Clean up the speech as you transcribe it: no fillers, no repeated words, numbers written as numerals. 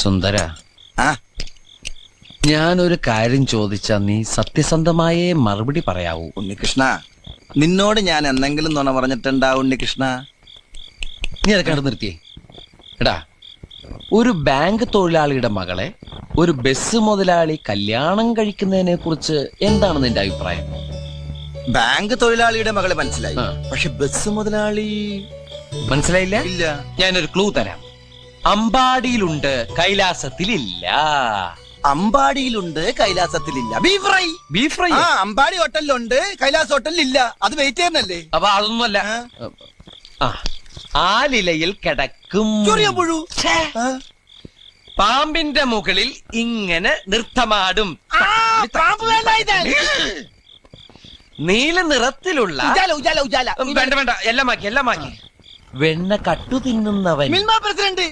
സുന്ദര, ഞാനൊരു കാര്യം ചോദിച്ചാ നീ സത്യസന്ധമായേ മറുപടി പറയാവൂ. ഉണ്ണികൃഷ്ണ, നിന്നോട് ഞാൻ എന്തെങ്കിലും നുണ പറഞ്ഞിട്ടുണ്ടാ ഉണ്ണികൃഷ്ണ? നീ അതൊക്കെ അവിടെ നിർത്തിയേ. എടാ, ഒരു ബാങ്ക് തൊഴിലാളിയുടെ മകളെ ഒരു ബസ് മുതലാളി കല്യാണം കഴിക്കുന്നതിനെ കുറിച്ച് എന്താണ് നിന്റെ അഭിപ്രായം? ബാങ്ക് തൊഴിലാളിയുടെ മകളെ മനസ്സിലായി, ആ. പക്ഷെ ബസ് മുതലാളി മനസ്സിലായില്ല? ഇല്ല. ഞാനൊരു ക്ലൂ തരാം. അമ്പാടിയിലുണ്ട്, കൈലാസത്തിലില്ല. അമ്പാടിയിലുണ്ട്, കൈലാസത്തിലില്ല. Beef fry. Beef fry. ആ, അമ്പാടി ഹോട്ടലിലുണ്ട്, കൈലാസ് ഹോട്ടലിലില്ല. അത് വെയിറ്റ് ചെയ്യുന്നല്ലേ? അപ്പൊ അതൊന്നുമല്ല. ആ, ആലിലയിൽ കിടക്കും ചൊറിയാൻ പുഴു. പാമ്പിന്റെ മുകളിൽ ഇങ്ങനെ നൃത്തമാടും. നീല നിറത്തിലുള്ള ഉജാല ഉജാല ഉജാല. വേണ്ട വേണ്ട, എല്ലാം മാക്കി. വെണ്ണ കട്ടു തിന്നുന്നവൻ. മിൽമ പ്രസിഡന്റ്.